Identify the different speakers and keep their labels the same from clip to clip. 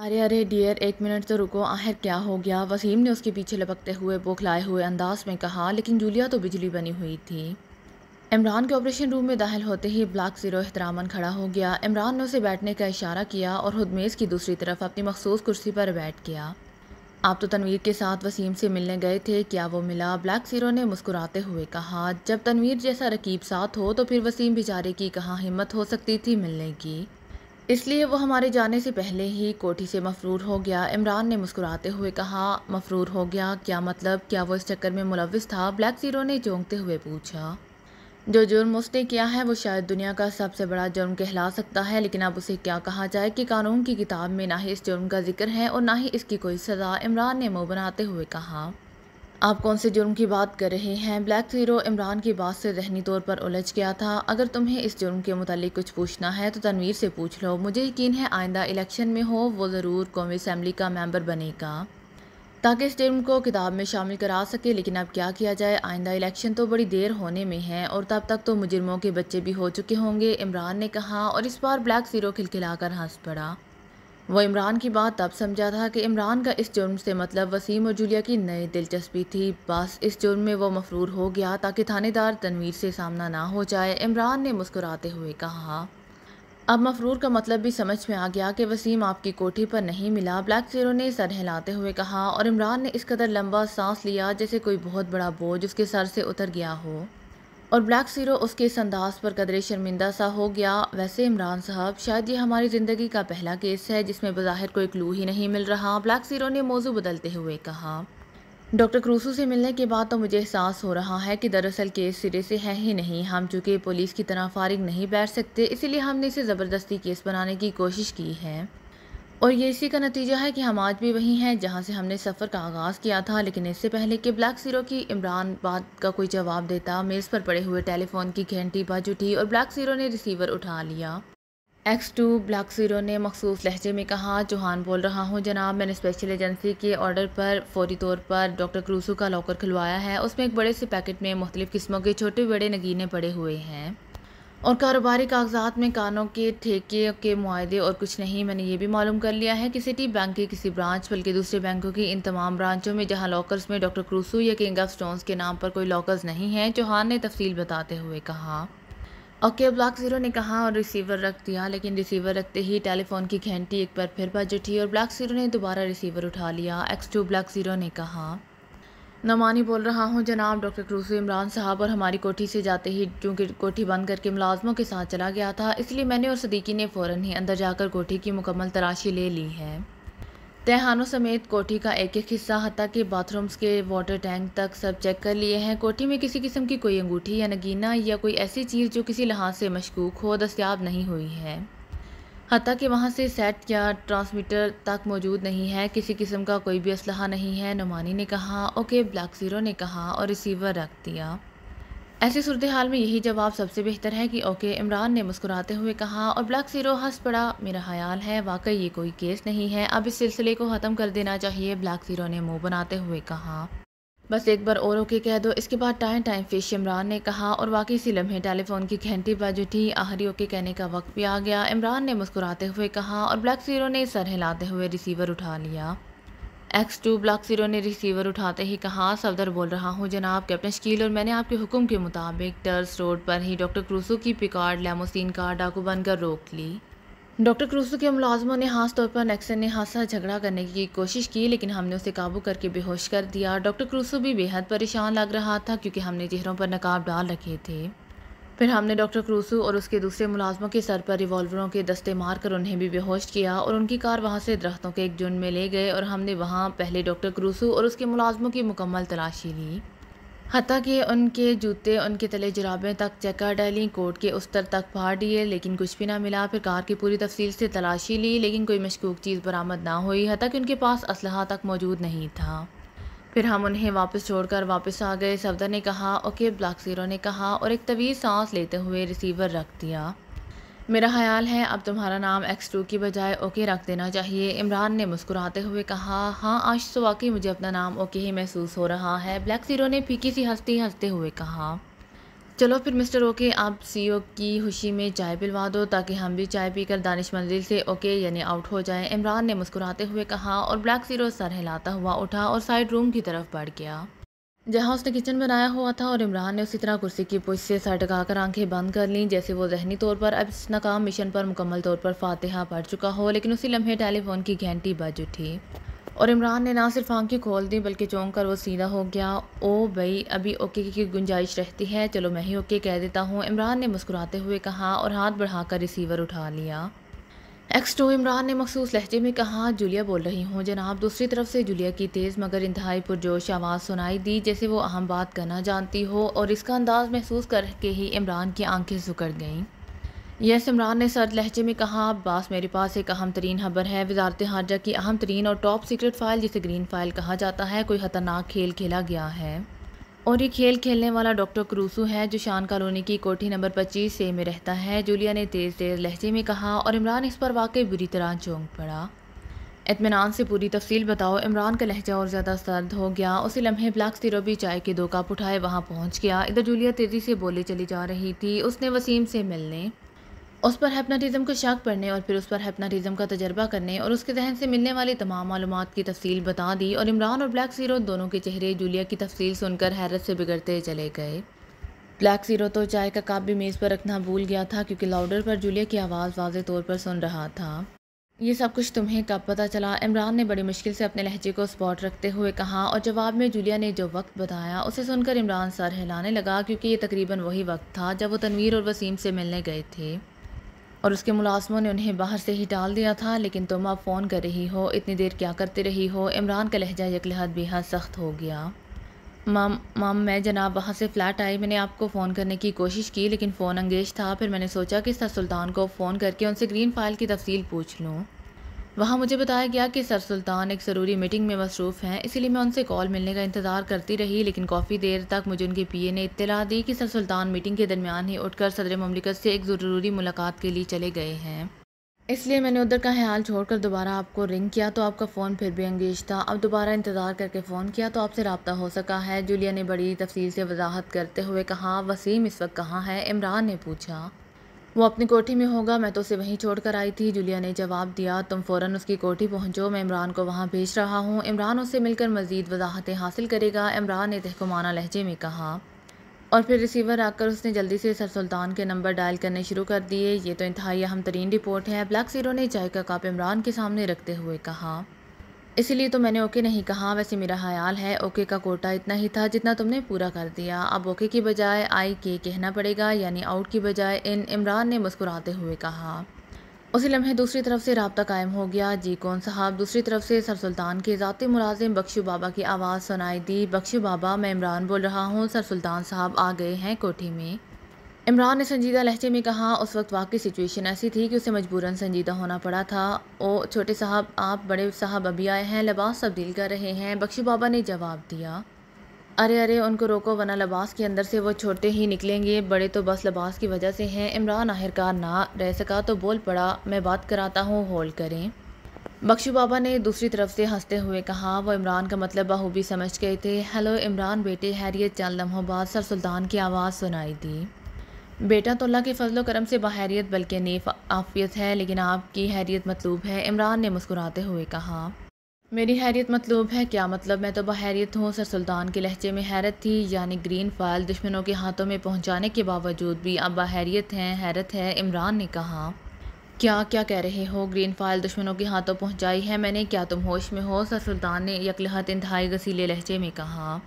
Speaker 1: ارے ارے dear, ایک minute تو رکو، آخر کیا ہو گیا؟ وسیم نے اس کے پیچھے لپکتے ہوئے بوکھلائے ہوئے انداز میں کہا، لیکن جولیا تو بجلی بنی ہوئی تھی۔ عمران کے آپریشن روم میں داخل ہوتے ہی بلیک زیرو احتراماً کھڑا ہو گیا۔ عمران نے اسے بیٹھنے کا اشارہ کیا اور خود میز کی دوسری طرف اپنی مخصوص کرسی پر بیٹھ گیا۔ آپ تو تنویر کے ساتھ وسیم سے ملنے گئے تھے، کیا وہ ملا؟ بلیک زیرو نے مسکراتے ہوئے کہا، جب تنویر جیسا رقیب ساتھ ہو تو پھر وسیم بیچارے کی کہاں ہمت ہو سکتی تھی ملنے کی، اس لیے وہ ہمارے جانے سے پہلے ہی کوٹھی سے مفرور ہو گیا۔ عمران نے مسکراتے ہوئے کہا، مفرور ہو گیا؟ کیا مطلب؟ کیا وہ اس چکر میں ملوث تھا؟ بلیک زیرو نے چونکتے ہوئے پوچھا۔ جو جرم اس نے کیا ہے وہ شاید دنیا کا سب سے بڑا جرم کہلا سکتا ہے، لیکن اب اسے کیا کہا جائے کہ قانون کی کتاب میں نہ ہی اس جرم کا ذکر ہے اور نہ ہی اس کی کوئی سزا۔ عمران نے منہ بناتے ہوئے کہا، آپ کون سے جرم کی بات کر رہے ہیں؟ بلیک زیرو عمران کی بات سے ذہنی طور پر الجھ گیا تھا۔ اگر تمہیں اس جرم کے متعلق کچھ پوچھنا ہے تو تنویر سے پوچھ لو، مجھے یقین ہے آئندہ الیکشن میں ہو وہ ضرور قومی اسمبلی کا ممبر بنے گا تاکہ اس جرم کو کتاب میں شامل کرا سکے، لیکن اب کیا کیا جائے؟ آئندہ الیکشن تو بڑی دیر ہونے میں ہے اور تب تک تو مجرموں کے بچے بھی ہو چکے ہوں گے، عمران نے کہا، اور اس بار بلیک زیرو کھلکھلا کر ہنس پڑا۔ وہ عمران کی بات تب سمجھا تھا کہ عمران کا اس جرم سے مطلب وسیم اور جولیا کی نئی دلچسپی تھی، بس اس جرم میں وہ مفرور ہو گیا تاکہ تھانے دار تنویر سے سامنا نہ ہو جائے۔ عمران نے مسکراتے ہوئے کہا، اب مفرور کا مطلب بھی سمجھ میں آ گیا کہ وسیم آپ کی کوٹھی پر نہیں ملا، بلیک زیرو نے سر ہلاتے ہوئے کہا، اور عمران نے اس قدر لمبا سانس لیا جیسے کوئی بہت بڑا بوجھ اس کے سر سے اتر گیا ہو، اور بلیک زیرو اس کے اس انداز پر قدرے شرمندہ سا ہو گیا۔ ویسے عمران صاحب، شاید یہ ہماری زندگی کا پہلا کیس ہے جس میں بظاہر کوئی کلو ہی نہیں مل رہا، بلیک زیرو نے موضوع بدلتے ہوئے کہا۔ ڈاکٹر کروسو سے ملنے کے بعد تو مجھے احساس ہو رہا ہے کہ دراصل کیس سرے سے ہے ہی نہیں، ہم چونکہ پولیس کی طرح فارغ نہیں بیٹھ سکتے، اسی لیے ہم نے اسے زبردستی کیس بنانے کی کوشش کی ہے، اور یہ اسی کا نتیجہ ہے کہ ہم آج بھی وہی ہیں جہاں سے ہم نے سفر کا آغاز کیا تھا۔ لیکن اس سے پہلے کہ بلیک زیرو کی عمران بات کا کوئی جواب دیتا، میز پر پڑے ہوئے ٹیلی فون کی گھنٹی بج اٹھی اور بلیک زیرو نے ریسیور اٹھا لیا۔ X2 بلیک زیرو نے مخصوص لہجے میں کہا، چوہان بول رہا ہوں جناب، میں نے اسپیشل ایجنسی کے آرڈر پر فوری طور پر ڈاکٹر کروسو کا لاکر کھلوایا ہے، اس میں ایک بڑے سے پیکٹ میں مختلف قسموں کے چھوٹے بڑے نگینے پڑے ہوئے ہیں اور کاروباری کاغذات میں کانوں کے ٹھیکے کے معاہدے اور کچھ نہیں۔ میں نے یہ بھی معلوم کر لیا ہے کہ سٹی بینک کی کسی برانچ بلکہ دوسرے بینکوں کی ان تمام برانچوں میں جہاں لاکرز میں ڈاکٹر کروسو یا کنگ آف سٹونز کے نام پر کوئی لاکرز نہیں ہیں، چوہان نے تفصیل بتاتے ہوئے کہا۔ اوکے، بلیک زیرو نے کہا اور ریسیور رکھ دیا، لیکن ریسیور رکھتے ہی ٹیلی فون کی گھنٹی ایک بار پھر بج اٹھی اور بلیک زیرو نے دوبارہ ریسیور اٹھا لیا۔ X2 بلیک زیرو نے کہا، نعمانی بول رہا ہوں جناب، ڈاکٹر کروسو عمران صاحب اور ہماری کوٹھی سے جاتے ہی چونکہ کوٹھی بند کر کے ملازموں کے ساتھ چلا گیا تھا، اس لیے میں نے اور صدیقی نے فوراً ہی اندر جا کر کوٹھی کی مکمل تلاشی لے لی ہے، تہخانوں سمیت کوٹھی کا ایک ایک حصہ حتیٰ کہ باتھ رومز کے واٹر ٹینک تک سب چیک کر لیے ہیں۔ کوٹھی میں کسی قسم کی کوئی انگوٹھی یا نگینہ یا کوئی ایسی چیز جو کسی لحاظ سے مشکوک ہو دستیاب نہیں ہوئی ہے، حتیٰ کہ وہاں سے سیٹ یا ٹرانسمیٹر تک موجود نہیں ہے، کسی قسم کا کوئی بھی اسلحہ نہیں ہے، نعمانی نے کہا۔ اوکے، بلیک زیرو نے کہا اور ریسیور رکھ دیا۔ ایسی صورتحال میں یہی جواب سب سے بہتر ہے کہ اوکے، عمران نے مسکراتے ہوئے کہا اور بلیک زیرو ہنس پڑا۔ میرا خیال ہے واقعی یہ کوئی کیس نہیں ہے، اب اس سلسلے کو ختم کر دینا چاہیے، بلیک زیرو نے منہ بناتے ہوئے کہا۔ بس ایک بار اور اوکے کہہ دو، اس کے بعد ٹائم فش، عمران نے کہا، اور واقعی اسی لمحے ٹیلی فون کی گھنٹی بج اٹھی، آخری اوکے کہنے کا وقت بھی آ گیا، عمران نے مسکراتے ہوئے کہا اور بلیک زیرو نے سر ہلاتے ہوئے ریسیور اٹھا لیا۔ X2 بلیک زیرو نے ریسیور اٹھاتے ہی کہا، صفدر بول رہا ہوں جناب، کیپٹن شکیل اور میں نے آپ کے حکم کے مطابق ٹرس روڈ پر ہی ڈاکٹر کروسو کی پیکارڈ لیموسین کار ڈاکو بن کر روک لی۔ ڈاکٹر کروسو کے ملازموں نے خاص طور پر نیکسن نے حادثہ جھگڑا کرنے کی کوشش کی، لیکن ہم نے اسے قابو کر کے بے ہوش کر دیا۔ ڈاکٹر کروسو بھی بے حد پریشان لگ رہا تھا کیونکہ ہم نے چہروں پر نقاب ڈال رکھے تھے۔ پھر ہم نے ڈاکٹر کروسو اور اس کے دوسرے ملازموں کے سر پر ریوالوروں کے دستے مار کر انہیں بھی بے ہوش کیا اور ان کی کار وہاں سے درختوں کے ایک جھنڈ میں لے گئے، اور ہم نے وہاں پہلے ڈاکٹر کروسو اور اس کے ملازموں کی مکمل تلاشی لی، حتیٰ کہ ان کے جوتے، ان کے تلے جرابیں تک چیک کر ڈالی، کوٹ کے استر تک پھاڑ دیے، لیکن کچھ بھی نہ ملا۔ پھر کار کی پوری تفصیل سے تلاشی لی، لیکن کوئی مشکوک چیز برآمد نہ ہوئی، حتیٰ کہ ان کے پاس اسلحہ تک موجود نہیں تھا۔ پھر ہم انہیں واپس چھوڑ کر واپس آ گئے، صفدر نے کہا۔ اوکے، بلیک زیرو نے کہا اور ایک طویل سانس لیتے ہوئے ریسیور رکھ دیا۔ میرا خیال ہے اب تمہارا نام X2 کی بجائے اوکے رکھ دینا چاہیے، عمران نے مسکراتے ہوئے کہا۔ ہاں، آج تو واقعی مجھے اپنا نام اوکے ہی محسوس ہو رہا ہے، بلیک زیرو نے پھیکی سی ہنستے ہوئے کہا۔ چلو پھر مسٹر اوکے، آپ سی او کی خوشی میں چائے پلوا دو تاکہ ہم بھی چائے پی کر دانش منزل سے اوکے یعنی آؤٹ ہو جائیں، عمران نے مسکراتے ہوئے کہا، اور بلیک زیرو سر ہلاتا ہوا اٹھا اور سائڈ روم کی طرف بڑھ گیا جہاں اس نے کچن بنایا ہوا تھا، اور عمران نے اسی طرح کرسی کی پشت سے سر ٹکا کر آنکھیں بند کر لیں جیسے وہ ذہنی طور پر اب اس ناکام مشن پر مکمل طور پر فاتحہ پڑھ چکا ہو، لیکن اسی لمحے ٹیلی فون کی گھنٹی بج اٹھی اور عمران نے نہ صرف آنکھیں کھول دیں بلکہ چونک کر وہ سیدھا ہو گیا۔ او بھئی، ابھی اوکے کی گنجائش رہتی ہے، چلو میں ہی اوکے کہہ دیتا ہوں، عمران نے مسکراتے ہوئے کہا اور ہاتھ بڑھا کر ریسیور اٹھا لیا۔ ایکس 2 عمران نے مخصوص لہجے میں کہا، جولیا بول رہی ہوں جناب۔ دوسری طرف سے جولیا کی تیز مگر انتہائی پرجوش آواز سنائی دی جیسے وہ اہم بات کرنا جانتی ہو، اور اس کا انداز محسوس کر کے ہی عمران کی آنکھیں سکڑ گئیں۔ یس، عمران نے سرد لہجے میں کہا، باس میرے پاس ایک اہم ترین خبر ہے۔ وزارت خارجہ کی اہم ترین اور ٹاپ سیکرٹ فائل جسے گرین فائل کہا جاتا ہے، کوئی خطرناک کھیل کھیلا گیا ہے، اور یہ کھیل کھیلنے والا ڈاکٹر کروسو ہے جو شان کالونی کی کوٹھی نمبر 25A میں رہتا ہے، جولیا نے تیز لہجے میں کہا، اور عمران اس پر واقعی بری طرح چونک پڑا۔ اطمینان سے پوری تفصیل بتاؤ۔ عمران کا لہجہ اور زیادہ سرد ہو گیا۔ اسی لمحے بلیک زیرو بھی چائے کے 2 کپ اٹھائے وہاں پہنچ گیا۔ ادھر جولیا تیزی سے بولے چلی جا رہی تھی، اس نے وسیم سے ملنے، اس پر ہپناٹزم کا شک پڑنے اور پھر اس پر ہپناٹزم کا تجربہ کرنے اور اس کے ذہن سے ملنے والی تمام معلومات کی تفصیل بتا دی، اور عمران اور بلیک زیرو دونوں کے چہرے جولیا کی تفصیل سن کر حیرت سے بگڑتے چلے گئے۔ بلیک زیرو تو چائے کا کپ بھی میز پر رکھنا بھول گیا تھا کیونکہ لاؤڈر پر جولیا کی آواز واضح طور پر سن رہا تھا۔ یہ سب کچھ تمہیں کب پتہ چلا؟ عمران نے بڑی مشکل سے اپنے لہجے کو سپورٹ رکھتے ہوئے کہا، اور جواب میں جولیا نے جو وقت بتایا اسے سن کر عمران سر ہلانے لگا کیونکہ یہ تقریباً وہی وقت تھا جب وہ تنویر اور وسیم سے ملنے گئے تھے، اور اس کے ملازموں نے انہیں باہر سے ہی ٹال دیا تھا۔ لیکن تم اب فون کر رہی ہو، اتنی دیر کیا کرتے رہی ہو؟ عمران کا لہجہ یکلحد بے حد سخت ہو گیا۔ مام میں جناب وہاں سے فلیٹ آئی، میں نے آپ کو فون کرنے کی کوشش کی لیکن فون انگیج تھا، پھر میں نے سوچا کہ سر سلطان کو فون کر کے ان سے گرین فائل کی تفصیل پوچھ لوں۔ وہاں مجھے بتایا گیا کہ سر سلطان ایک ضروری میٹنگ میں مصروف ہیں، اسی لیے میں ان سے کال ملنے کا انتظار کرتی رہی، لیکن کافی دیر تک مجھے ان کے پی اے نے اطلاع دی کہ سر سلطان میٹنگ کے درمیان ہی اٹھ کر صدر مملکت سے ایک ضروری ملاقات کے لیے چلے گئے ہیں، اس لیے میں نے ادھر کا خیال چھوڑ کر دوبارہ آپ کو رنگ کیا تو آپ کا فون پھر بھی انگیج تھا، اب دوبارہ انتظار کر کے فون کیا تو آپ سے رابطہ ہو سکا ہے۔ جولیا نے بڑی تفصیل سے وضاحت کرتے ہوئے کہا۔ وسیم اس وقت کہاں ہے؟ عمران نے پوچھا۔ وہ اپنی کوٹھی میں ہوگا، میں تو اسے وہیں چھوڑ کر آئی تھی، جولیا نے جواب دیا۔ تم فوراً اس کی کوٹھی پہنچو، میں عمران کو وہاں بھیج رہا ہوں، عمران اس سے مل کر مزید وضاحتیں حاصل کرے گا، عمران نے تحکمانہ لہجے میں کہا، اور پھر ریسیور رکھ کر اس نے جلدی سے سر سلطان کے نمبر ڈائل کرنے شروع کر دیے۔ یہ تو انتہائی اہم ترین رپورٹ ہے، بلیک زیرو نے چائے کا کپ عمران کے سامنے رکھتے ہوئے کہا۔ اسی لیے تو میں نے اوکے نہیں کہا، ویسے میرا خیال ہے اوکے کا کوٹا اتنا ہی تھا جتنا تم نے پورا کر دیا، اب اوکے کی بجائے آئی کے کہنا پڑے گا، یعنی آؤٹ کی بجائے ان، عمران نے مسکراتے ہوئے کہا۔ اسی لمحے دوسری طرف سے رابطہ قائم ہو گیا۔ جی کون صاحب؟ دوسری طرف سے سر سلطان کے ذاتی ملازم بخشو بابا کی آواز سنائی دی۔ بخشو بابا، میں عمران بول رہا ہوں، سر سلطان صاحب آ گئے ہیں کوٹھی میں، عمران نے سنجیدہ لہجے میں کہا۔ اس وقت واقعی سچویشن ایسی تھی کہ اسے مجبوراً سنجیدہ ہونا پڑا تھا۔ او چھوٹے صاحب، آپ بڑے صاحب ابھی آئے ہیں، لباس تبدیل کر رہے ہیں، بخشو بابا نے جواب دیا۔ ارے ان کو روکو ورنہ لباس کے اندر سے وہ چھوٹے ہی نکلیں گے، بڑے تو بس لباس کی وجہ سے ہیں۔ عمران آخرکار نہ رہ سکا تو بول پڑا، میں بات کراتا ہوں، ہولڈ کریں، بخشو بابا نے دوسری طرف سے ہنستے ہوئے کہا۔ وہ عمران کا مطلب بخوبی سمجھ گئے تھے۔ ہیلو عمران بیٹے، خیریت؟ چند لمحوں بعد سر سلطان کی آواز سنائی دی۔ بیٹا تو اللہ کے فضل و کرم سے بخیریت بلکہ نیف عافیت ہے، لیکن آپ کی خیریت مطلوب ہے، عمران نے مسکراتے ہوئے کہا۔ میری خیریت مطلوب ہے؟ کیا مطلب؟ میں تو بخیریت ہوں، سر سلطان کے لہجے میں حیرت تھی، یعنی گرین فائل دشمنوں کے ہاتھوں میں پہنچانے کے باوجود بھی اب بخیریت ہیں؟ حیرت ہے، عمران نے کہا۔ کیا کہہ رہے ہو؟ گرین فائل دشمنوں کے ہاتھوں پہنچائی ہے میں نے؟ کیا تم ہوش میں ہو؟ سر سلطان نے یکلحت انتہائی غصیلے لہجے میں کہا۔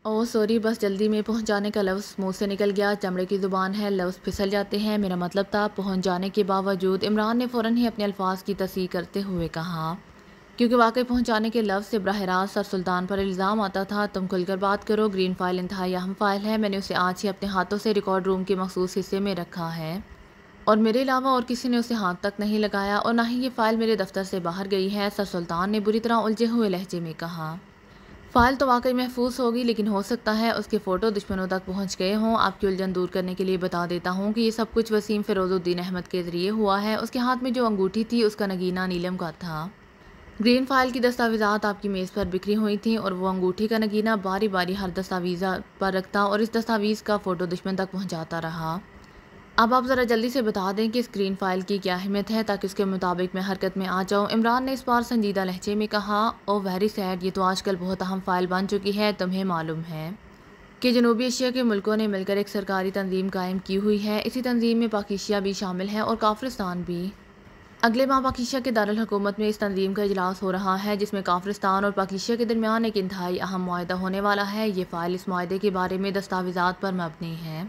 Speaker 1: اوہ سوری، بس جلدی میں پہنچانے کا لفظ منہ سے نکل گیا، چمڑے کی زبان ہے، لفظ پھسل جاتے ہیں، میرا مطلب تھا پہنچ جانے کے باوجود، عمران نے فوراً ہی اپنے الفاظ کی تصحیح کرتے ہوئے کہا، کیونکہ واقعی پہنچانے کے لفظ سے براہ راست سر سلطان پر الزام آتا تھا۔ تم کھل کر بات کرو، گرین فائل انتہائی اہم فائل ہے، میں نے اسے آج ہی اپنے ہاتھوں سے ریکارڈ روم کے مخصوص حصے میں رکھا ہے، اور میرے علاوہ اور کسی نے اسے ہاتھ تک نہیں لگایا، اور نہ ہی یہ فائل میرے دفتر سے باہر گئی ہے، سر سلطان نے بری طرح الجھے ہوئے لہجے میں کہا۔ فائل تو واقعی محفوظ ہوگی، لیکن ہو سکتا ہے اس کے فوٹو دشمنوں تک پہنچ گئے ہوں۔ آپ کی الجھن دور کرنے کے لیے بتا دیتا ہوں کہ یہ سب کچھ وسیم فیروز الدین احمد کے ذریعے ہوا ہے، اس کے ہاتھ میں جو انگوٹھی تھی اس کا نگینہ نیلم کا تھا، گرین فائل کی دستاویزات آپ کی میز پر بکھری ہوئی تھیں اور وہ انگوٹھی کا نگینہ باری باری ہر دستاویز پر رکھتا اور اس دستاویز کا فوٹو دشمن تک پہنچاتا رہا۔ اب آپ ذرا جلدی سے بتا دیں کہ اس گرین فائل کی کیا اہمیت ہے تاکہ اس کے مطابق میں حرکت میں آ جاؤں۔ عمران نے اس بار سنجیدہ لہجے میں کہا، او ویری سیڈ، یہ تو آج کل بہت اہم فائل بن چکی ہے۔ تمہیں معلوم ہے کہ جنوبی ایشیا کے ملکوں نے مل کر ایک سرکاری تنظیم قائم کی ہوئی ہے۔ اسی تنظیم میں پاکیشیا بھی شامل ہے اور کافرستان بھی۔ اگلے ماہ پاکیشیا کے دارالحکومت میں اس تنظیم کا اجلاس ہو رہا ہے جس میں کافرستان اور پاکیشیا کے درمیان ایک انتہائی اہم معاہدہ ہونے والا ہے۔ یہ فائل اس معاہدے کے بارے میں دستاویزات پر مبنی ہے۔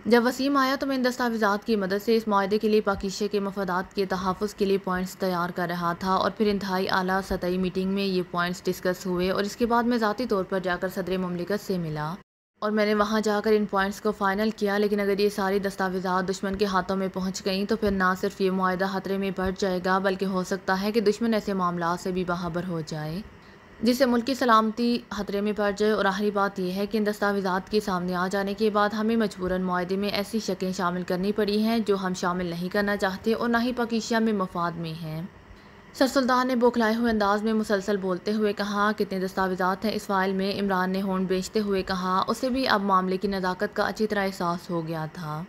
Speaker 1: جب وسیم آیا تو میں ان دستاویزات کی مدد سے اس معاہدے کے لیے پاکیشیا کے مفادات کے تحفظ کے لیے پوائنٹس تیار کر رہا تھا اور پھر انتہائی اعلیٰ سطحی میٹنگ میں یہ پوائنٹس ڈسکس ہوئے اور اس کے بعد میں ذاتی طور پر جا کر صدر مملکت سے ملا اور میں نے وہاں جا کر ان پوائنٹس کو فائنل کیا۔ لیکن اگر یہ ساری دستاویزات دشمن کے ہاتھوں میں پہنچ گئیں تو پھر نہ صرف یہ معاہدہ خطرے میں پڑ جائے گا بلکہ ہو سکتا ہے کہ دشمن ایسے معاملات سے بھی باخبر ہو جائے جس سے ملک کی سلامتی خطرے میں پڑ جائے۔ اور آخری بات یہ ہے کہ ان دستاویزات کے سامنے آ جانے کے بعد ہمیں مجبوراً معاہدے میں ایسی شقیں شامل کرنی پڑی ہیں جو ہم شامل نہیں کرنا چاہتے اور نہ ہی پاکیشیا میں مفاد میں ہیں۔ سر سلطان نے بوکھلائے ہوئے انداز میں مسلسل بولتے ہوئے کہا، کتنے دستاویزات ہیں اس فائل میں؟ عمران نے ہونٹ بیچتے ہوئے کہا۔ اسے بھی اب معاملے کی نزاکت کا اچھی طرح احساس ہو گیا تھا۔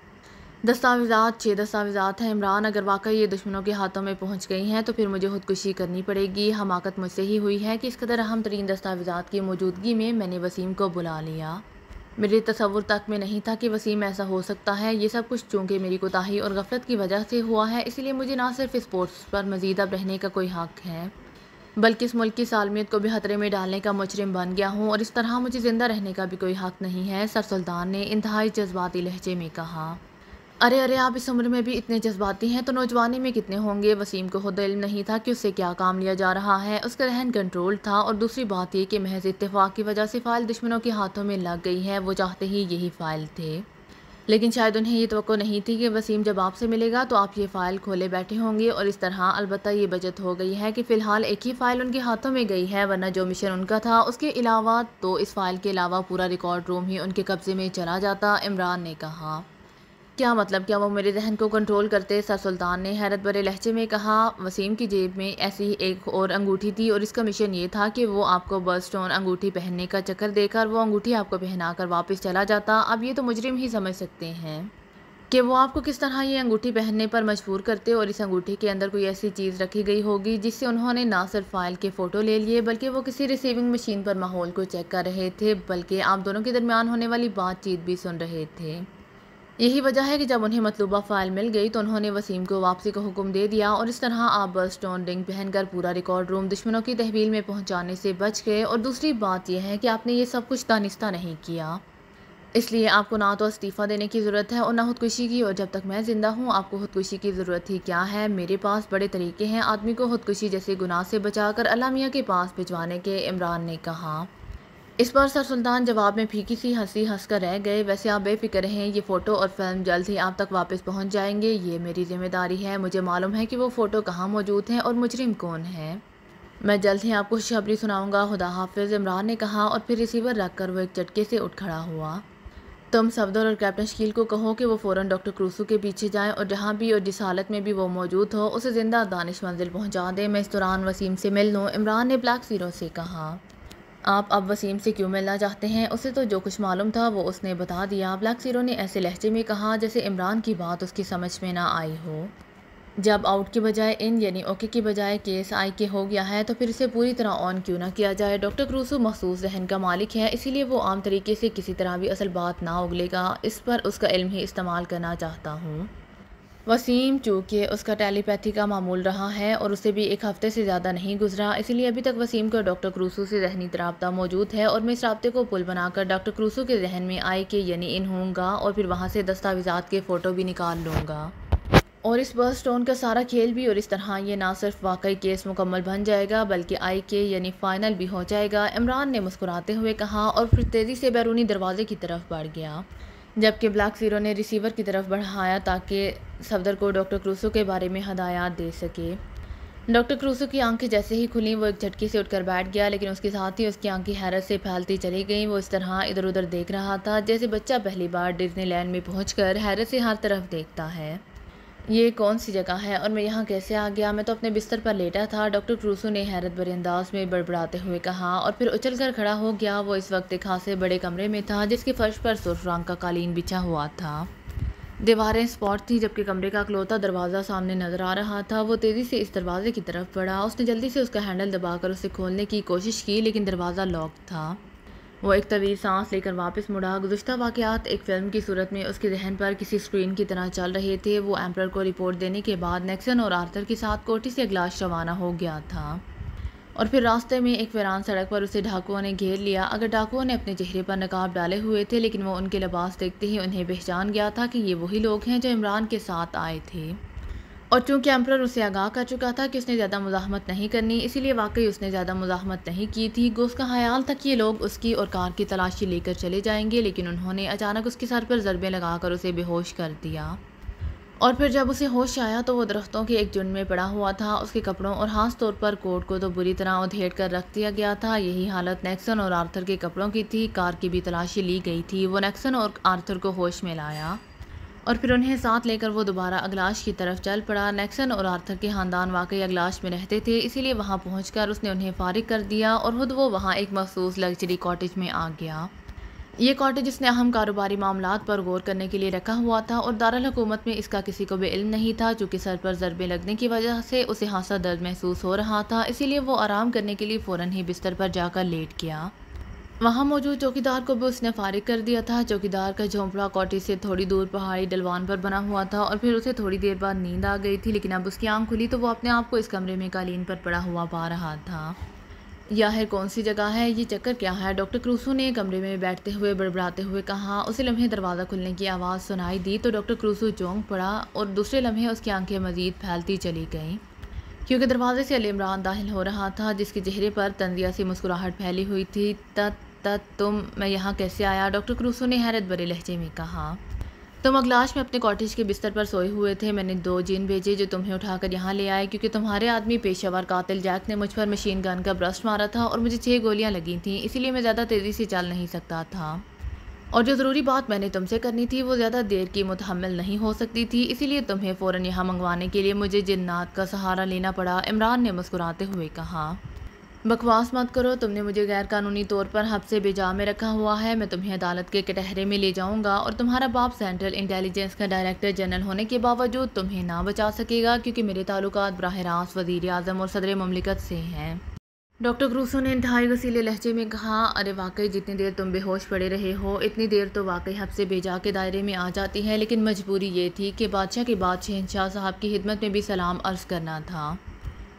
Speaker 1: دستاویزات 6 دستاویزات ہیں عمران، اگر واقعی یہ دشمنوں کے ہاتھوں میں پہنچ گئی ہیں تو پھر مجھے خودکشی کرنی پڑے گی۔ حماقت مجھ سے ہی ہوئی ہے کہ اس قدر اہم ترین دستاویزات کی موجودگی میں نے وسیم کو بلا لیا۔ میرے تصور تک میں نہیں تھا کہ وسیم ایسا ہو سکتا ہے۔ یہ سب کچھ چونکہ میری کوتاہی اور غفلت کی وجہ سے ہوا ہے، اس لیے مجھے نہ صرف اس پوسٹ پر مزید اب رہنے کا کوئی حق ہے بلکہ اس ملک کی سالمیت کو بھی خطرے میں ڈالنے کا مجرم بن گیا ہوں اور اس طرح مجھے زندہ رہنے کا بھی کوئی حق نہیں ہے، سر سلطان نے انتہائی جذباتی لہجے میں کہا۔ ارے آپ اس عمر میں بھی اتنے جذباتی ہیں تو نوجوانی میں کتنے ہوں گے؟ وسیم کو خود علم نہیں تھا کہ اس سے کیا کام لیا جا رہا ہے۔ اس کا ذہن کنٹرول تھا اور دوسری بات یہ کہ محض اتفاق کی وجہ سے فائل دشمنوں کے ہاتھوں میں لگ گئی ہے۔ وہ چاہتے ہی یہی فائل تھے لیکن شاید انہیں یہ توقع نہیں تھی کہ وسیم جب آپ سے ملے گا تو آپ یہ فائل کھولے بیٹھے ہوں گے اور اس طرح البتہ یہ بچت ہو گئی ہے کہ فی الحال ایک ہی فائل ان کے ہاتھوں میں گئی ہے، ورنہ جو مشن ان کا تھا اس کے علاوہ تو اس فائل کے علاوہ پورا ریکارڈ روم ہی ان کے قبضے میں چلا جاتا۔ عمران نے کہا، کیا مطلب؟ کیا وہ میرے ذہن کو کنٹرول کرتے؟ سر سلطان نے حیرت بھرے لہجے میں کہا۔ وسیم کی جیب میں ایسی ہی ایک اور انگوٹھی تھی اور اس کا مشن یہ تھا کہ وہ آپ کو برڈ سٹون انگوٹھی پہننے کا چکر دے کر وہ انگوٹھی آپ کو پہنا کر واپس چلا جاتا۔ اب یہ تو مجرم ہی سمجھ سکتے ہیں کہ وہ آپ کو کس طرح یہ انگوٹھی پہننے پر مجبور کرتے اور اس انگوٹھی کے اندر کوئی ایسی چیز رکھی گئی ہوگی جس سے انہوں نے نہ صرف فائل کے فوٹو لے لیے بلکہ وہ کسی ریسیونگ مشین پر ماحول کو چیک کر رہے تھے بلکہ آپ دونوں کے درمیان ہونے والی بات چیت بھی سن رہے تھے۔ یہی وجہ ہے کہ جب انہیں مطلوبہ فائل مل گئی تو انہوں نے وسیم کو واپسی کا حکم دے دیا اور اس طرح آپ برڈ سٹون رنگ پہن کر پورا ریکارڈ روم دشمنوں کی تحویل میں پہنچانے سے بچ گئے۔ اور دوسری بات یہ ہے کہ آپ نے یہ سب کچھ دانستہ نہیں کیا، اس لیے آپ کو نہ تو استعفیٰ دینے کی ضرورت ہے اور نہ خودکشی کی، اور جب تک میں زندہ ہوں آپ کو خودکشی کی ضرورت ہی کیا ہے؟ میرے پاس بڑے طریقے ہیں آدمی کو خودکشی جیسے گناہ سے بچا کر اللہ میاں کے پاس بھجوانے کے، عمران نے کہا۔ اس پر سر سلطان جواب میں پھیکی سی ہنسی ہنس کر رہ گئے۔ ویسے آپ بے فکر رہیں، یہ فوٹو اور فلم جلد ہی آپ تک واپس پہنچ جائیں گے، یہ میری ذمہ داری ہے۔ مجھے معلوم ہے کہ وہ فوٹو کہاں موجود ہیں اور مجرم کون ہے۔ میں جلد ہی آپ کو خوشخبری سناؤں گا، خدا حافظ، عمران نے کہا اور پھر ریسیور رکھ کر وہ ایک جھٹکے سے اٹھ کھڑا ہوا۔ تم صفدر اور کیپٹن شکیل کو کہو کہ وہ فوراً ڈاکٹر کروسو کے پیچھے جائیں اور جہاں بھی اور جس حالت میں بھی وہ موجود ہو اسے زندہ دانش منزل پہنچا دیں۔ میں اس دوران وسیم سے مل لوں، عمران نے بلیک زیرو سے کہا۔ آپ اب وسیم سے کیوں ملنا چاہتے ہیں؟ اسے تو جو کچھ معلوم تھا وہ اس نے بتا دیا، بلیک زیرو نے ایسے لہجے میں کہا جیسے عمران کی بات اس کی سمجھ میں نہ آئی ہو۔ جب آؤٹ کی بجائے ان یعنی اوکے کی بجائے کیس آئی کے ہو گیا ہے تو پھر اسے پوری طرح آن کیوں نہ کیا جائے؟ ڈاکٹر کروسو مخصوص ذہن کا مالک ہے، اسی لیے وہ عام طریقے سے کسی طرح بھی اصل بات نہ اگلے گا، اس پر اس کا علم ہی استعمال کرنا چاہتا ہوں۔ وسیم چونکہ اس کا ٹیلی پیتھی کا معمول رہا ہے اور اسے بھی ایک ہفتے سے زیادہ نہیں گزرا، اسی لیے ابھی تک وسیم کو ڈاکٹر کروسو سے ذہنی رابطہ موجود ہے اور میں اس رابطے کو پل بنا کر ڈاکٹر کروسو کے ذہن میں آئی کہ یعنی ان ہوں گا اور پھر وہاں سے دستاویزات کے فوٹو بھی نکال لوں گا اور اس برڈ سٹون کا سارا کھیل بھی، اور اس طرح یہ نہ صرف واقعی کیس مکمل بن جائے گا بلکہ آئی کے یعنی فائنل بھی ہو جائے گا، عمران نے مسکراتے ہوئے کہا اور پھر تیزی سے بیرونی دروازے کی طرف بڑھ گیا، جبکہ بلیک زیرو نے ریسیور کی طرف بڑھایا تاکہ صفدر کو ڈاکٹر کروسو کے بارے میں ہدایات دے سکے۔ ڈاکٹر کروسو کی آنکھیں جیسے ہی کھلیں وہ ایک جھٹکے سے اٹھ کر بیٹھ گیا، لیکن اس کے ساتھ ہی اس کی آنکھیں حیرت سے پھیلتی چلی گئیں۔ وہ اس طرح ادھر ادھر دیکھ رہا تھا جیسے بچہ پہلی بار ڈزنی لینڈ میں پہنچ کر حیرت سے ہر طرف دیکھتا ہے۔ یہ کون سی جگہ ہے اور میں یہاں کیسے آ گیا؟ میں تو اپنے بستر پر لیٹا تھا، ڈاکٹر کروسو نے حیرت بھرے انداز میں بڑبڑاتے ہوئے کہا، اور پھر اچھل کر کھڑا ہو گیا۔ وہ اس وقت ایک خاصے بڑے کمرے میں تھا جس کے فرش پر سرخ رنگ کا قالین بچھا ہوا تھا۔ دیواریں اسپاٹ تھیں جبکہ کمرے کا اکلوتا دروازہ سامنے نظر آ رہا تھا۔ وہ تیزی سے اس دروازے کی طرف بڑھا، اس نے جلدی سے اس کا ہینڈل دبا کر اسے کھولنے کی کوشش کی لیکن دروازہ لاک تھا۔ وہ ایک طویل سانس لے کر واپس مڑا۔ گزشتہ واقعات ایک فلم کی صورت میں اس کے ذہن پر کسی اسکرین کی طرح چل رہے تھے۔ وہ ایمپرر کو رپورٹ دینے کے بعد نیکسن اور آرتھر کے ساتھ کوٹھی سے گلاش روانہ ہو گیا تھا، اور پھر راستے میں ایک ویران سڑک پر اسے ڈاکوؤں نے گھیر لیا۔ اگر ڈاکوؤں نے اپنے چہرے پر نقاب ڈالے ہوئے تھے لیکن وہ ان کے لباس دیکھتے ہی انہیں پہچان گیا تھا کہ یہ وہی لوگ ہیں جو عمران کے ساتھ آئے تھے، اور چونکہ ایمپرر اسے آگاہ کر چکا تھا کہ اس نے زیادہ مزاحمت نہیں کرنی، اسی لیے واقعی اس نے زیادہ مزاحمت نہیں کی تھی۔ اس کا خیال تھا کہ یہ لوگ اس کی اور کار کی تلاشی لے کر چلے جائیں گے، لیکن انہوں نے اچانک اس کے سر پر ضربیں لگا کر اسے بے ہوش کر دیا، اور پھر جب اسے ہوش آیا تو وہ درختوں کے ایک جھنڈ میں پڑا ہوا تھا۔ اس کے کپڑوں اور خاص طور پر کوٹ کو تو بری طرح ادھیڑ کر رکھ دیا گیا تھا۔ یہی حالت نیکسن اور آرتھر کے کپڑوں کی تھی۔ کار کی بھی تلاشی لی گئی تھی۔ وہ نیکسن اور آرتھر کو ہوش میں لایا اور پھر انہیں ساتھ لے کر وہ دوبارہ اگلاش کی طرف چل پڑا۔ نیکسن اور آرتھر کے خاندان واقعی اگلاش میں رہتے تھے، اسی لیے وہاں پہنچ کر اس نے انہیں فارغ کر دیا اور خود وہ وہاں ایک مخصوص لگژری کاٹیج میں آ گیا۔ یہ کاٹیج اس نے اہم کاروباری معاملات پر غور کرنے کے لیے رکھا ہوا تھا، اور دارالحکومت میں اس کا کسی کو بھی علم نہیں تھا۔ چونکہ سر پر ضربیں لگنے کی وجہ سے اسے خاصا درد محسوس ہو رہا تھا، اسی لیے وہ آرام کرنے کے لیے فوراً ہی بستر پر جا کر لیٹ گیا۔ وہاں موجود چوکیدار کو بھی اس نے فارغ کر دیا تھا۔ چوکیدار کا جھونپڑا کاٹیج سے تھوڑی دور پہاڑی ڈھلوان پر بنا ہوا تھا، اور پھر اسے تھوڑی دیر بعد نیند آ گئی تھی، لیکن اب اس کی آنکھ کھلی تو وہ اپنے آپ کو اس کمرے میں قالین پر پڑا ہوا پا رہا تھا۔ یہ آخر کون سی جگہ ہے؟ یہ چکر کیا ہے؟ ڈاکٹر کروسو نے کمرے میں بیٹھتے ہوئے بڑبڑاتے ہوئے کہا۔ اسے لمحے دروازہ کھلنے کی آواز سنائی دی تو ڈاکٹر کروسو چونک پڑا، اور دوسرے لمحے اس کی آنکھیں مزید پھیلتی چلی گئیں، کیونکہ دروازے سے علی عمران داخل ہو رہا تھا جس کے چہرے پر تنزیہ سی مسکراہٹ پھیلی ہوئی تھی۔ تم میں یہاں کیسے آیا؟ ڈاکٹر کروسو نے حیرت بھرے لہجے میں کہا۔ تم اگلاش میں اپنے کاٹیج کے بستر پر سوئے ہوئے تھے۔ میں نے 2 جن بھیجے جو تمہیں اٹھا کر یہاں لے آئے، کیونکہ تمہارے آدمی پیشہ ور قاتل جیک نے مجھ پر مشین گن کا برسٹ مارا تھا اور مجھے 6 گولیاں لگی تھیں، اسی لیے میں زیادہ تیزی سے چل نہیں سکتا تھا، اور جو ضروری بات میں نے تم سے کرنی تھی وہ زیادہ دیر کی متحمل نہیں ہو سکتی تھی، اسی لیے تمہیں فوراً یہاں منگوانے کے لیے مجھے جنات کا سہارا لینا پڑا، عمران نے مسکراتے ہوئے کہا۔ بکواس مت کرو، تم نے مجھے غیر قانونی طور پر حبس بجا میں رکھا ہوا ہے۔ میں تمہیں عدالت کے کٹہرے میں لے جاؤں گا، اور تمہارا باپ سینٹرل انٹیلیجنس کا ڈائریکٹر جنرل ہونے کے باوجود تمہیں نہ بچا سکے گا، کیونکہ میرے تعلقات براہ راست وزیر اعظم اور صدر مملکت سے ہیں۔ ڈاکٹر کروسو نے انتہائی غصیلے لہجے میں کہا۔ ارے واقعی جتنی دیر تم بے ہوش پڑے رہے ہو اتنی دیر تو واقعی حبس بجا کے دائرے میں آ جاتی ہے، لیکن مجبوری یہ تھی کہ بادشاہ کے بعد شہنشاہ صاحب کی خدمت میں بھی سلام عرض کرنا تھا۔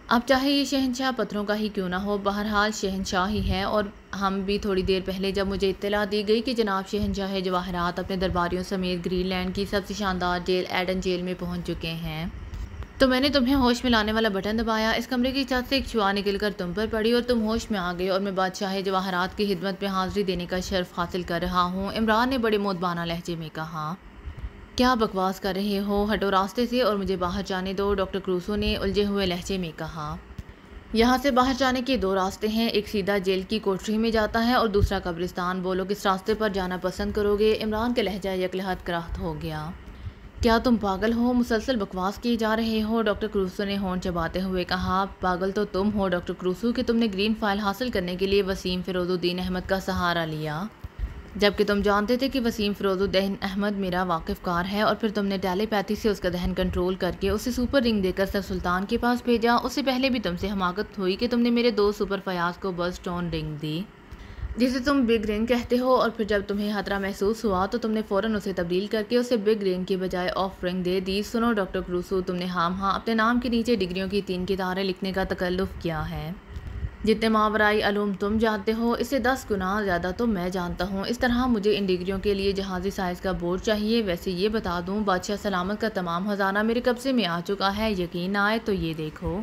Speaker 1: اب چاہے یہ شہنشاہ پتھروں کا ہی کیوں نہ ہو، بہرحال شہنشاہ ہی ہے، اور ہم بھی تھوڑی دیر پہلے جب مجھے اطلاع دی گئی کہ جناب شہنشاہ جواہرات اپنے درباریوں سمیت گرین لینڈ کی سب سے شاندار جیل ایڈن جیل میں پہنچ چکے ہیں، تو میں نے تمہیں ہوش میں لانے والا بٹن دبایا۔ اس کمرے کی چھت سے ایک شعاع نکل کر تم پر پڑی اور تم ہوش میں آ گئے، اور میں بادشاہ جواہرات کی خدمت میں حاضری دینے کا شرف حاصل کر رہا ہوں، عمران نے بڑے مؤدبانہ لہجے میں کہا۔ کیا بکواس کر رہے ہو؟ ہٹو راستے سے اور مجھے باہر جانے دو، ڈاکٹر کروسو نے الجھے ہوئے لہجے میں کہا۔ یہاں سے باہر جانے کے 2 راستے ہیں، ایک سیدھا جیل کی کوٹری میں جاتا ہے اور دوسرا قبرستان۔ بولو کس راستے پر جانا پسند کرو گے؟ عمران کا لہجہ یکلہت کراہت ہو گیا۔ کیا تم پاگل ہو؟ مسلسل بکواس کیے جا رہے ہو، ڈاکٹر کروسو نے ہونٹ چباتے ہوئے کہا۔ پاگل تو تم ہو ڈاکٹر کروسو کہ تم نے گرین فائل حاصل کرنے کے لیے وسیم فیروز الدین احمد کا سہارا لیا، جبکہ تم جانتے تھے کہ وسیم فیروز الدین احمد میرا واقف کار ہے، اور پھر تم نے ٹیلی پیتھی سے اس کا ذہن کنٹرول کر کے اسے سپر رنگ دے کر سر سلطان کے پاس بھیجا۔ اس سے پہلے بھی تم سے حماقت ہوئی کہ تم نے میرے 2 سپر فیاض کو برس ٹون رنگ دی، جسے تم بگ رنگ کہتے ہو، اور پھر جب تمہیں خطرہ محسوس ہوا تو تم نے فوراً اسے تبدیل کر کے اسے بگ رنگ کے بجائے آف رنگ دے دی۔ سنو ڈاکٹر کروسو، تم نے اپنے نام کے نیچے ڈگریوں کی 3 کتاریں لکھنے کا تکلف کیا ہے۔ جتنے ماورائی علوم تم جانتے ہو اس سے 10 گنا زیادہ تو میں جانتا ہوں۔ اس طرح مجھے ان ڈگریوں کے لیے جہازی سائز کا بورڈ چاہیے۔ ویسے یہ بتا دوں، بادشاہ سلامت کا تمام خزانہ میرے قبضے میں آ چکا ہے، یقین نہ آئے تو یہ دیکھو،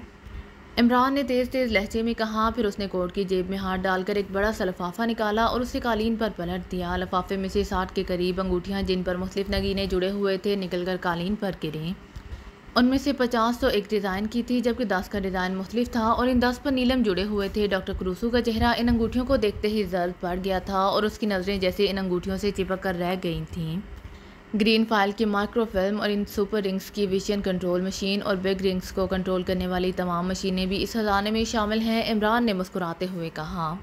Speaker 1: عمران نے تیز لہجے میں کہا۔ پھر اس نے کوٹ کی جیب میں ہاتھ ڈال کر ایک بڑا سا لفافہ نکالا اور اسے قالین پر پلٹ دیا۔ لفافے میں سے 60 کے قریب انگوٹھیاں جن پر مختلف نگینے جڑے ہوئے تھے نکل کر قالین پر گریں۔ ان میں سے 50 تو ایک ڈیزائن کی تھی، جبکہ 10 کا ڈیزائن مختلف تھا، اور ان 10 پر نیلم جڑے ہوئے تھے۔ ڈاکٹر کروسو کا چہرہ ان انگوٹھیوں کو دیکھتے ہی زرد پڑ گیا تھا، اور اس کی نظریں جیسے ان انگوٹھیوں سے چپک کر رہ گئی تھیں۔ گرین فائل کی مائکرو فلم اور ان سپر رنگز کی ویژن کنٹرول مشین اور بگ رنگز کو کنٹرول کرنے والی تمام مشینیں بھی اس خزانے میں شامل ہیں۔ عمران نے مسکراتے ہوئے کہا،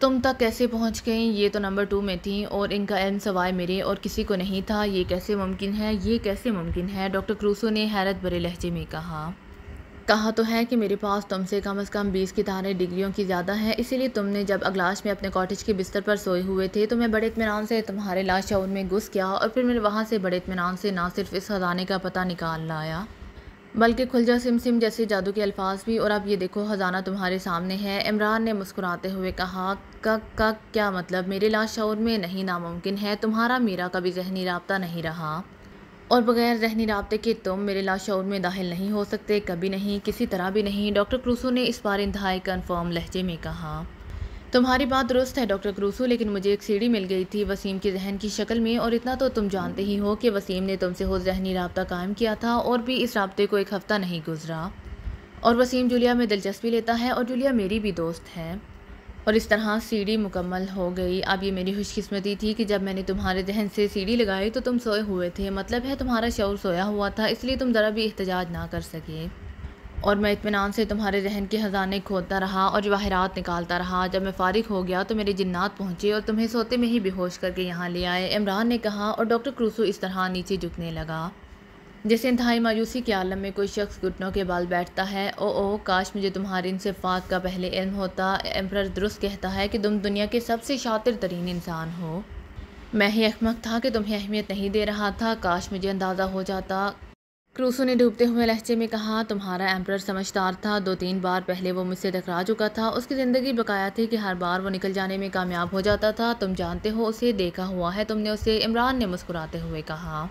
Speaker 1: تم تک کیسے پہنچ گئیں؟ یہ تو نمبر 2 میں تھیں اور ان کا علم سوائے میرے اور کسی کو نہیں تھا۔ یہ کیسے ممکن ہے؟ یہ کیسے ممکن ہے؟ ڈاکٹر کروسو نے حیرت بھرے لہجے میں کہا تو ہے کہ میرے پاس تم سے کم از کم 20 کتابیں ڈگریوں کی زیادہ ہے، اسی لیے تم نے جب اگلاش میں اپنے کاٹیج کے بستر پر سوئے ہوئے تھے تو میں بڑے اطمینان سے تمہارے لاشعور میں گھس گیا اور پھر میں وہاں سے بڑے اطمینان سے نہ صرف اس خزانے کا پتہ نکال لایا بلکہ کھل جا سم سم جیسے جادو کے الفاظ بھی، اور اب یہ دیکھو خزانہ تمہارے سامنے ہے۔ عمران نے مسکراتے ہوئے کہا، کیا مطلب؟ میرے لاشعور میں؟ نہیں، ناممکن ہے، تمہارا میرا کبھی ذہنی رابطہ نہیں رہا اور بغیر ذہنی رابطے کے تم میرے لاشعور میں داخل نہیں ہو سکتے، کبھی نہیں، کسی طرح بھی نہیں۔ ڈاکٹر کروسو نے اس بار انتہائی کنفرم لہجے میں کہا، تمہاری بات درست ہے ڈاکٹر کروسو، لیکن مجھے ایک سیڑھی مل گئی تھی وسیم کے ذہن کی شکل میں، اور اتنا تو تم جانتے ہی ہو کہ وسیم نے تم سے خود ذہنی رابطہ قائم کیا تھا اور بھی اس رابطے کو ایک ہفتہ نہیں گزرا اور وسیم جولیا میں دلچسپی لیتا ہے اور جولیا میری بھی دوست ہے، اور اس طرح سیڑھی مکمل ہو گئی۔ اب یہ میری خوش قسمتی تھی کہ جب میں نے تمہارے ذہن سے سیڑھی لگائی تو تم سوئے ہوئے تھے، مطلب ہے تمہارا شعور سویا ہوا تھا، اس لیے تم ذرا بھی احتجاج نہ کر سکے، اور میں اطمینان سے تمہارے ذہن کے خزانے کھودتا رہا اور جواہرات نکالتا رہا۔ جب میں فارغ ہو گیا تو میرے جنات پہنچے اور تمہیں سوتے میں ہی بے ہوش کر کے یہاں لے آئے، عمران نے کہا، اور ڈاکٹر کروسو اس طرح نیچے جھکنے لگا جیسے انتہائی مایوسی کے عالم میں کوئی شخص گھٹنوں کے بل بیٹھتا ہے۔ کاش مجھے تمہاری ان صفات کا پہلے علم ہوتا۔ ایمپرر درست کہتا ہے کہ تم دنیا کے سب سے شاطر ترین انسان ہو۔ میں ہی احمق تھا کہ تمہیں اہمیت نہیں دے رہا تھا، کاش مجھے اندازہ ہو جاتا۔ کروسو نے ڈوبتے ہوئے لہجے میں کہا، تمہارا ایمپرر سمجھدار تھا، 2-3 بار پہلے وہ مجھ سے ٹکرا چکا تھا، اس کی زندگی بقایا تھی کہ ہر بار وہ نکل جانے میں کامیاب ہو جاتا تھا، تم جانتے ہو اسے، دیکھا ہوا ہے تم نے اسے۔ عمران نے مسکراتے ہوئے کہا،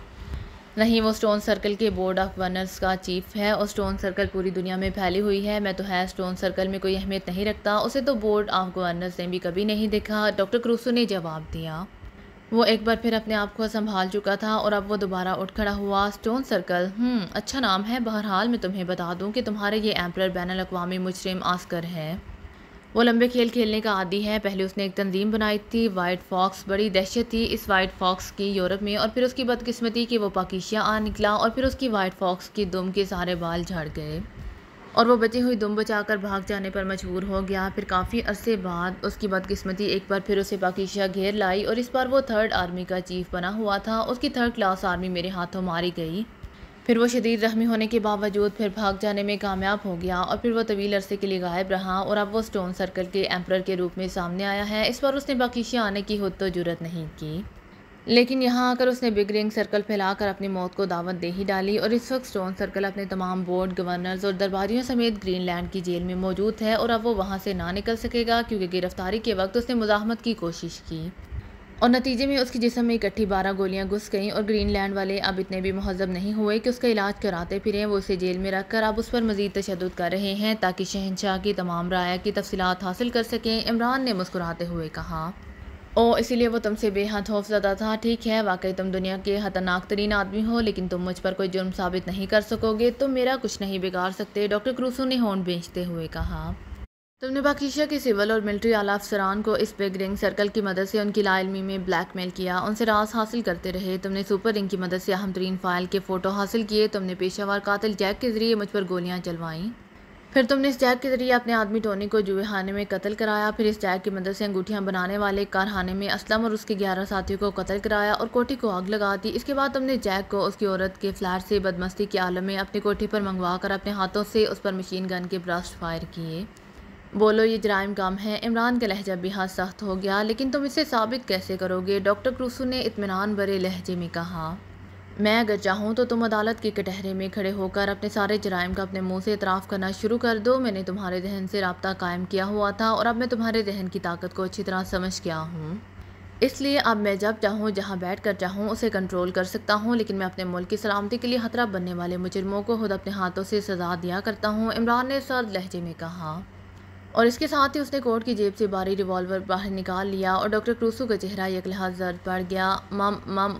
Speaker 1: نہیں، وہ اسٹون سرکل کے بورڈ آف گورنرز کا چیف ہے اور اسٹون سرکل پوری دنیا میں پھیلی ہوئی ہے، میں تو ہے اسٹون سرکل میں کوئی اہمیت نہیں رکھتا، اسے تو بورڈ آف گورنرز نے بھی کبھی نہیں دیکھا، ڈاکٹر کروسو نے جواب دیا۔ وہ ایک بار پھر اپنے آپ کو سنبھال چکا تھا اور اب وہ دوبارہ اٹھ کھڑا ہوا۔ اسٹون سرکل، اچھا نام ہے، بہرحال میں تمہیں بتا دوں کہ تمہارے یہ ایمپرر بین الاقوامی مجرم آسکر ہے، وہ لمبے کھیل کھیلنے کا عادی ہے۔ پہلے اس نے ایک تنظیم بنائی تھی وائٹ فاکس، بڑی دہشت تھی اس وائٹ فاکس کی یورپ میں، اور پھر اس کی بدقسمتی کہ وہ پاکیشیا آ نکلا اور پھر اس کی وائٹ فاکس کی دم کے سارے بال جھڑ گئے اور وہ بچی ہوئی دم بچا کر بھاگ جانے پر مجبور ہو گیا۔ پھر کافی عرصے بعد اس کی بدقسمتی ایک بار پھر اسے پاکیشیا گھیر لائی اور اس بار وہ 3rd آرمی کا چیف بنا ہوا تھا، اس کی 3rd کلاس آرمی میرے ہاتھوں ماری گئی، پھر وہ شدید زخمی ہونے کے باوجود پھر بھاگ جانے میں کامیاب ہو گیا اور پھر وہ طویل عرصے کے لیے غائب رہا اور اب وہ اسٹون سرکل کے ایمپرر کے روپ میں سامنے آیا ہے۔ اس بار اس نے پاکیشیا آنے کی خود تو جرات نہیں کی، لیکن یہاں آ کر اس نے بگ رنگ سرکل پھیلا کر اپنی موت کو دعوت دے ہی ڈالی، اور اس وقت اسٹون سرکل اپنے تمام بورڈ، گورنرز اور درباریوں سمیت گرین لینڈ کی جیل میں موجود ہے اور اب وہ وہاں سے نہ نکل سکے گا کیونکہ گرفتاری کے وقت اس نے مزاحمت کی کوشش کی اور نتیجے میں اس کے جسم میں اکٹھی 12 گولیاں گھس گئیں، اور گرین لینڈ والے اب اتنے بھی مہذب نہیں ہوئے کہ اس کا علاج کراتے پھریں، وہ اسے جیل میں رکھ کر اب اس پر مزید تشدد کر رہے ہیں تاکہ شہنشاہ کی تمام رعایا کی تفصیلات حاصل کر سکیں۔ عمران نے مسکراتے ہوئے کہا، اسی لیے وہ تم سے بے حد خوفزدہ تھا، ٹھیک ہے، واقعی تم دنیا کے خطرناک ترین آدمی ہو، لیکن تم مجھ پر کوئی جرم ثابت نہیں کر سکو گے، تم میرا کچھ نہیں بگاڑ سکتے، ڈاکٹر کروسو نے ہونٹ بھینچتے ہوئے کہا۔ تم نے پاکیشیا کے سول اور ملٹری اعلیٰ افسران کو اس بگ رنگ سرکل کی مدد سے ان کی لا علمی میں بلیک میل کیا، ان سے راز حاصل کرتے رہے، تم نے سپر رنگ کی مدد سے اہم ترین فائل کے فوٹو حاصل کیے، تم نے پیشہ ور قاتل جیک کے ذریعے مجھ پر گولیاں چلوائیں، پھر تم نے اس جیک کے ذریعے اپنے آدمی ٹونی کو جوئے خانے میں قتل کرایا، پھر اس جیک کی مدد سے انگوٹھیاں بنانے والے کارخانے میں اسلم اور اس کے 11 ساتھیوں کو قتل کرایا اور کوٹھی کو آگ لگا دی۔ اس کے بعد تم نے جیک کو اس کی عورت کے فلیٹ سے بدمستی کے عالم میں اپنی کوٹھی پر منگوا کر اپنے ہاتھوں سے اس پر مشین گن کے برسٹ فائر کیے۔ بولو، یہ جرائم کام ہے؟ عمران کا لہجہ بھی حد سخت ہو گیا، لیکن تم اسے ثابت کیسے کرو گے؟ ڈاکٹر کروسو نے اطمینان بھرے لہجے میں کہا، میں اگر چاہوں تو تم عدالت کے کٹہرے میں کھڑے ہو کر اپنے سارے جرائم کا اپنے منہ سے اعتراف کرنا شروع کر دو، میں نے تمہارے ذہن سے رابطہ قائم کیا ہوا تھا اور اب میں تمہارے ذہن کی طاقت کو اچھی طرح سمجھ گیا ہوں، اس لیے اب میں جب چاہوں جہاں بیٹھ کر چاہوں اسے کنٹرول کر سکتا ہوں، لیکن میں اپنے ملک کی سلامتی کے لیے خطرہ بننے والے مجرموں کو خود اپنے ہاتھوں سے سزا دیا کرتا ہوں، عمران نے سرد لہجے میں کہا، اور اس کے ساتھ ہی اس نے کوٹ کی جیب سے بھاری ریوالور باہر نکال لیا اور ڈاکٹر کروسو کا چہرہ یک لحاظ زرد پڑ گیا۔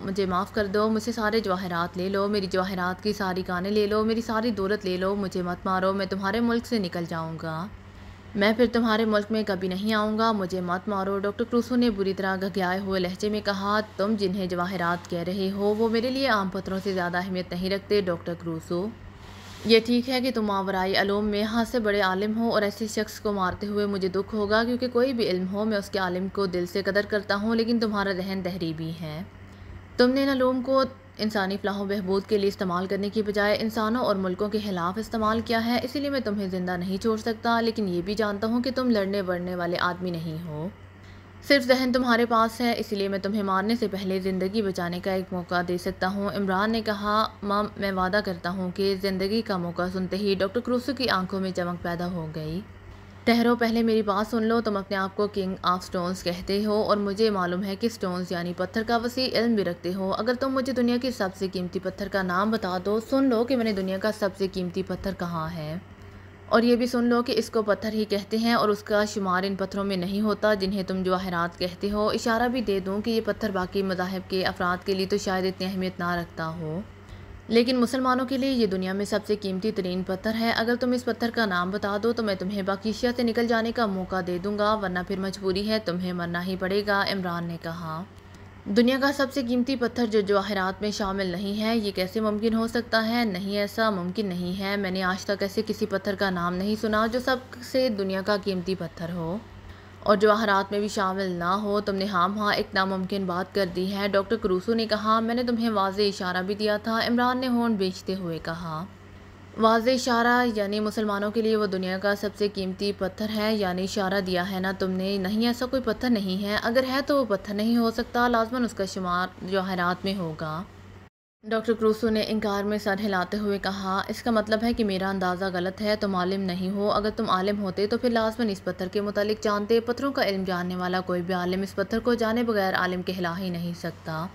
Speaker 1: مجھے معاف کر دو، مجھ سے سارے جواہرات لے لو، میری جواہرات کی ساری کانیں لے لو، میری ساری دولت لے لو، مجھے مت مارو، میں تمہارے ملک سے نکل جاؤں گا، میں پھر تمہارے ملک میں کبھی نہیں آؤں گا، مجھے مت مارو، ڈاکٹر کروسو نے بری طرح گھگھائے ہوئے لہجے میں کہا۔ تم جنہیں جواہرات کہہ رہے ہو وہ میرے لیے عام پتھروں سے زیادہ اہمیت نہیں رکھتے ڈاکٹر کروسو۔ یہ ٹھیک ہے کہ تم ماورائی علوم میں حد سے بڑے عالم ہو اور ایسے شخص کو مارتے ہوئے مجھے دکھ ہوگا، کیونکہ کوئی بھی علم ہو میں اس کے عالم کو دل سے قدر کرتا ہوں، لیکن تمہارا ذہن تحریبی ہے۔ تم نے ان علوم کو انسانی فلاح و بہبود کے لیے استعمال کرنے کی بجائے انسانوں اور ملکوں کے خلاف استعمال کیا ہے، اسی لیے میں تمہیں زندہ نہیں چھوڑ سکتا، لیکن یہ بھی جانتا ہوں کہ تم لڑنے بڑھنے والے آدمی نہیں ہو۔ صرف ذہن تمہارے پاس ہے، اسی لیے میں تمہیں مارنے سے پہلے زندگی بچانے کا ایک موقع دے سکتا ہوں۔ عمران نے کہا، ماں میں وعدہ کرتا ہوں کہ زندگی کا موقع سنتے ہی ڈاکٹر کروسو کی آنکھوں میں چمک پیدا ہو گئی۔ ٹھہرو، پہلے میری بات سن لو۔ تم اپنے آپ کو کنگ آف سٹونز کہتے ہو اور مجھے معلوم ہے کہ سٹونز یعنی پتھر کا وسیع علم بھی رکھتے ہو۔ اگر تم مجھے دنیا کے سب سے قیمتی پتھر کا نام بتا دو، سن لو کہ میں نے دنیا کا سب سے قیمتی پتھر کہاں ہے، اور یہ بھی سن لو کہ اس کو پتھر ہی کہتے ہیں اور اس کا شمار ان پتھروں میں نہیں ہوتا جنہیں تم جواہرات کہتے ہو۔ اشارہ بھی دے دوں کہ یہ پتھر باقی مذاہب کے افراد کے لیے تو شاید اتنی اہمیت نہ رکھتا ہو، لیکن مسلمانوں کے لیے یہ دنیا میں سب سے قیمتی ترین پتھر ہے۔ اگر تم اس پتھر کا نام بتا دو تو میں تمہیں باقی اشیاء سے نکل جانے کا موقع دے دوں گا، ورنہ پھر مجبوری ہے، تمہیں مرنا ہی پڑے گا۔ عمران نے کہا، دنیا کا سب سے قیمتی پتھر جو جواہرات میں شامل نہیں ہے، یہ کیسے ممکن ہو سکتا ہے؟ نہیں، ایسا ممکن نہیں ہے۔ میں نے آج تک ایسے کسی پتھر کا نام نہیں سنا جو سب سے دنیا کا قیمتی پتھر ہو اور جواہرات میں بھی شامل نہ ہو۔ تم نے ہاں ایک ناممکن بات کر دی ہے، ڈاکٹر کروسو نے کہا۔ میں نے تمہیں واضح اشارہ بھی دیا تھا، عمران نے ہونٹ بھیجتے ہوئے کہا۔ واضح اشارہ یعنی مسلمانوں کے لیے وہ دنیا کا سب سے قیمتی پتھر ہے، یعنی اشارہ دیا ہے نا تم نے؟ نہیں، ایسا کوئی پتھر نہیں ہے، اگر ہے تو وہ پتھر نہیں ہو سکتا، لازماً اس کا شمار جواہرات میں ہوگا۔ ڈاکٹر کروسو نے انکار میں سر ہلاتے ہوئے کہا، اس کا مطلب ہے کہ میرا اندازہ غلط ہے، تم عالم نہیں ہو۔ اگر تم عالم ہوتے تو پھر لازماً اس پتھر کے متعلق جانتے۔ پتھروں کا علم جاننے والا کوئی بھی عالم اس پتھر کو جانے بغیر عالم کہلا ہی نہیں سکتا۔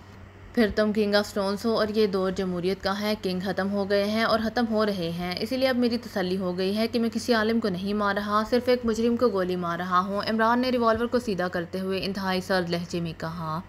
Speaker 1: پھر تم کنگ آف سٹونز ہو اور یہ دور جمہوریت کا ہے، کنگ ختم ہو گئے ہیں اور ختم ہو رہے ہیں، اسی لیے اب میری تسلی ہو گئی ہے کہ میں کسی عالم کو نہیں مار رہا، صرف ایک مجرم کو گولی مار رہا ہوں۔ عمران نے ریوالور کو سیدھا کرتے ہوئے انتہائی سرد لہجے میں کہا،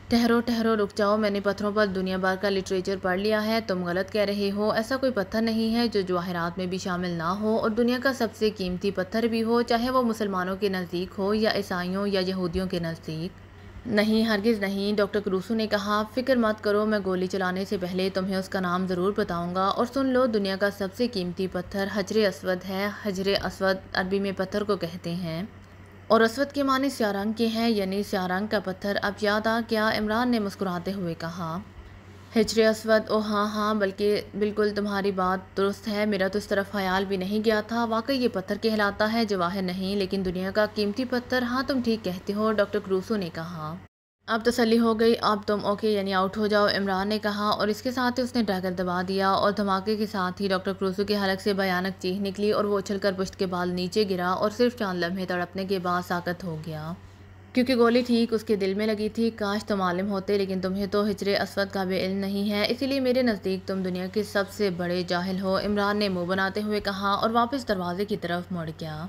Speaker 1: ٹھہرو، رک جاؤ، میں نے پتھروں پر دنیا بھر کا لٹریچر پڑھ لیا ہے، تم غلط کہہ رہے ہو۔ ایسا کوئی پتھر نہیں ہے جو جواہرات میں بھی شامل نہ ہو اور دنیا کا سب سے قیمتی پتھر بھی ہو، چاہے وہ مسلمانوں کے نزدیک ہو یا عیسائیوں یا یہودیوں کے نزدیک۔ نہیں، ہرگز نہیں، ڈاکٹر کروسو نے کہا۔ فکر مت کرو، میں گولی چلانے سے پہلے تمہیں اس کا نام ضرور بتاؤں گا، اور سن لو، دنیا کا سب سے قیمتی پتھر حجر اسود ہے۔ حجر اسود عربی میں پتھر کو کہتے ہیں اور اسود کے معنی سیاہ رنگ کے ہیں، یعنی سیاہ رنگ کا پتھر۔ اب یاد آ گیا؟ عمران نے مسکراتے ہوئے کہا۔ حجر اسود، او ہاں، بلکہ بالکل تمہاری بات درست ہے، میرا تو اس طرف خیال بھی نہیں گیا تھا، واقعی یہ پتھر کہلاتا ہے، جواہر نہیں، لیکن دنیا کا قیمتی پتھر۔ ہاں، تم ٹھیک کہتے ہو، ڈاکٹر کروسو نے کہا۔ اب تسلی ہو گئی، اب تم اوکے یعنی آؤٹ ہو جاؤ، عمران نے کہا، اور اس کے ساتھ ہی اس نے ٹریگر دبا دیا اور دھماکے کے ساتھ ہی ڈاکٹر کروسو کے حلق سے بھیانک چیخ نکلی اور وہ اچھل کر پشت کے بال نیچے گرا اور صرف چند لمحے تڑپنے کے بعد ساکت ہو گیا، کیونکہ گولی ٹھیک اس کے دل میں لگی تھی۔ کاش تم عالم ہوتے، لیکن تمہیں تو حجر اسود کا بھی علم نہیں ہے، اسی لیے میرے نزدیک تم دنیا کے سب سے بڑے جاہل ہو، عمران نے منہ بناتے ہوئے کہا اور واپس دروازے کی طرف مڑ گیا۔